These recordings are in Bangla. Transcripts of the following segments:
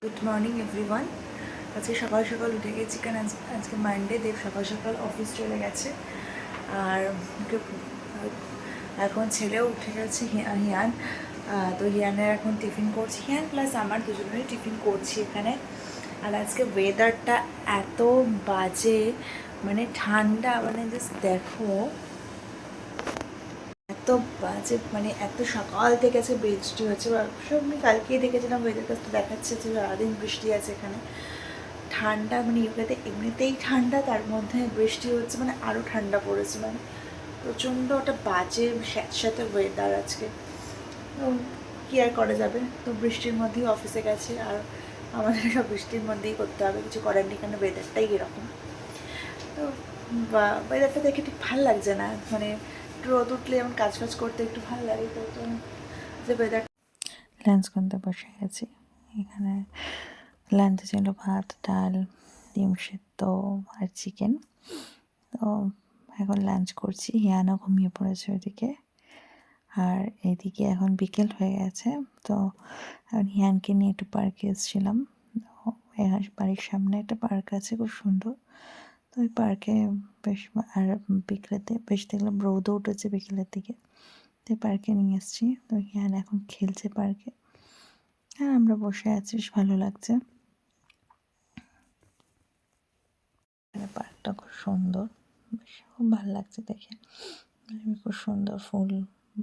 Good morning everyone. আজকে সকাল সকাল উঠে গেছি, কারণ আজকে মানডে। দেব সকাল সকাল অফিস চলে গেছে, আর এখন ছেলেও উঠে গেছে, হিয়ান। তো হিয়ানের এখন টিফিন করছি, হিয়ান প্লাস আমার দুজনেরই টিফিন করছি এখানে। আর আজকে ওয়েদারটা এত বাজে, মানে ঠান্ডা, মানে জাস্ট দেখো এত বাজে, মানে এত সকাল থেকে আছে বৃষ্টি হচ্ছে। সব আমি কালকেই দেখেছিলাম, ওয়েদার কাছে দেখাচ্ছে যে সারাদিন বৃষ্টি আছে এখানে। ঠান্ডা, মানে ইউকেতে এমনিতেই ঠান্ডা, তার মধ্যে বৃষ্টি হচ্ছে, মানে আরও ঠান্ডা পড়েছে, মানে প্রচণ্ড একটা বাজে স্যাঁতস্যাঁতে ওয়েদার আজকে। তো কী আর করা যাবে, তো বৃষ্টির মধ্যেই অফিসে গেছে, আর আমাদের সব বৃষ্টির মধ্যেই করতে হবে, কিছু করার নেই, কারণ ওয়েদারটাই এরকম। তো ওয়েদারটা দেখে ঠিক ভালো লাগছে না, মানে একটু রোদ উঠলে যেমন কাজ ফাজ করতে একটু ভালো লাগে, তো যে ওয়েদার। লাঞ্চ করতে বসে গেছি। এখানে লাঞ্চে ছিল ভাত, ডাল, ডিম সেদ্ধ আর চিকেন। তো এখন লাঞ্চ করছি, হিয়ানও ঘুমিয়ে পড়েছে ওইদিকে, আর এইদিকে এখন বিকেল হয়ে গেছে। তো এখন হিয়ানকে নিয়ে একটু পার্কে এসেছিলাম। বাড়ির সামনে একটা পার্ক আছে, খুব সুন্দর। তো ওই পার্কে বেশ, আর বিকেলেতে বেশ দেখলাম রোদও উঠেছে বিকেলের দিকে, তো পার্কে নিয়ে এসেছি। তো হিয়ান এখন খেলছে পার্কে, হ্যাঁ আমরা বসে আছি, বেশ ভালো লাগছে। পার্কটা খুব সুন্দর, বেশ খুব ভালো লাগছে দেখে, খুব সুন্দর ফুল,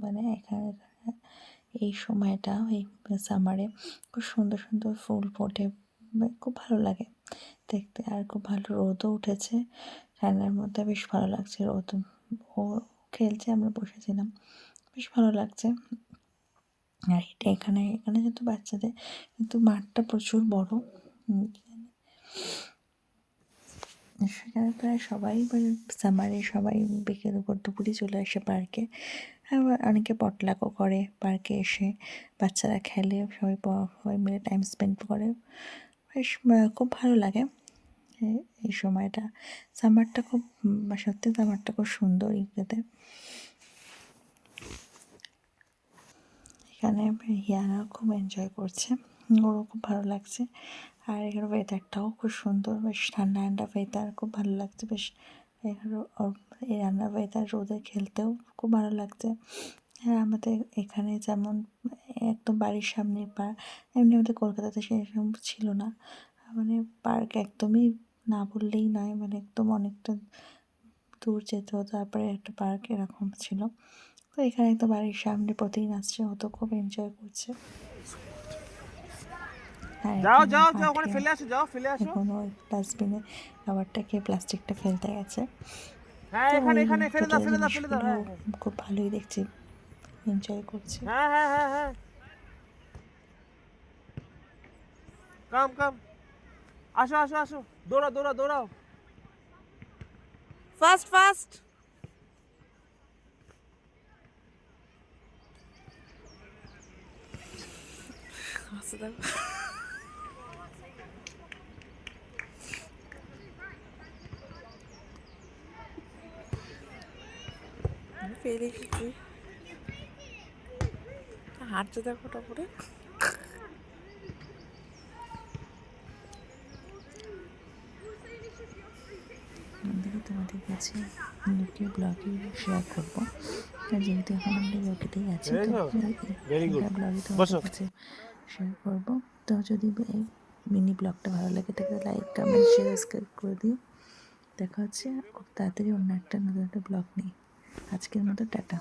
মানে এখানে এই সময়টা, এই সামারে খুব সুন্দর সুন্দর ফুল ফোটে, খুব ভালো লাগে দেখতে। আর খুব ভালো রোদও উঠেছে ঠান্ডার মধ্যে, বেশ ভালো লাগছে। রোদ ও খেলছে, আমরা বসেছিলাম, বেশ ভালো লাগছে। আর এটা এখানে এখানে কিন্তু বাচ্চাদের, কিন্তু মাঠটা প্রচুর বড়। সেখানে প্রায় সবাই, সামারে সবাই বিকেল উপর দুপুরে চলে আসে পার্কে। আবার অনেকে পটলাকও করে পার্কে এসে, বাচ্চারা খেলে, সবাই মিলে টাইম স্পেন্ড করে, বেশ খুব ভালো লাগে এই সময়টা। সামারটা খুব, সত্যি সামারটা খুব সুন্দর ইউকেতে। এখানে হিয়ানা খুব এনজয় করছে, ওরও খুব ভালো লাগছে। আর এখানে ওয়েদারটাও খুব সুন্দর, বেশ ঠান্ডা ঠান্ডা ওয়েদার, খুব ভালো লাগছে বেশ। এখানে এই রান্নার ওয়েদার রোদে খেলতেও খুব ভালো লাগছে। হ্যাঁ, আমাদের এখানে যেমন একদম বাড়ির সামনে পার্ক, এমনি আমাদের কলকাতাতে সেরকম ছিল না, মানে পার্ক একদমই না বললেই নয়, মানে একদম অনেকটা দূর যেতে হতো, তারপরে একটা পার্ক এরকম ছিল। তো এখানে তো বাড়ির সামনে প্রতিদিন আসছে, ও তো খুব এনজয় করছে। যাও যাও যাও, ওখানে ফেলে আসো, যাও ফেলে আসো। এখন ওই ডাস্টবিনে খাবারটা খেয়ে প্লাস্টিকটা ফেলতে গেছে। হ্যাঁ, তো এখানে ওই এখানে ফেলে দাও হোটেলের ফেলে দাও ফেলে দাও। জিনিসগুলো হ্যাঁ হ্যাঁ খুব ভালোই দেখছি, এনজয় করছে। হ্যাঁ হ্যাঁ হ্যাঁ হ্যাঁ, কাম কাম, আসো আসো আসো, দৌড়াও দৌড়াও দৌড়াও, ফাস্ট ফাস্ট। হাসি দাও। ফেলে গেছি, হাঁটতে দেখো তারপরে। দেখে তোমাদের কাছে লুকিয়ে ব্লগে শেয়ার করবো, আর যেহেতু এখন আমরা ইউকেতেই আছি, তো ভেরি গুড, এখানকার ব্লগে তোমাদের বসো। কাছে শেয়ার করবো। তো যদি এই মিনি ব্লগটা ভালো লাগে তাহলে লাইক, কমেন্ট, শেয়ার, সাবস্ক্রাইব করে দিও। দেখা হচ্ছে খুব তাড়াতাড়ি অন্য একটা নতুন একটা ব্লগ নিয়ে। আজকের মতো টাটা।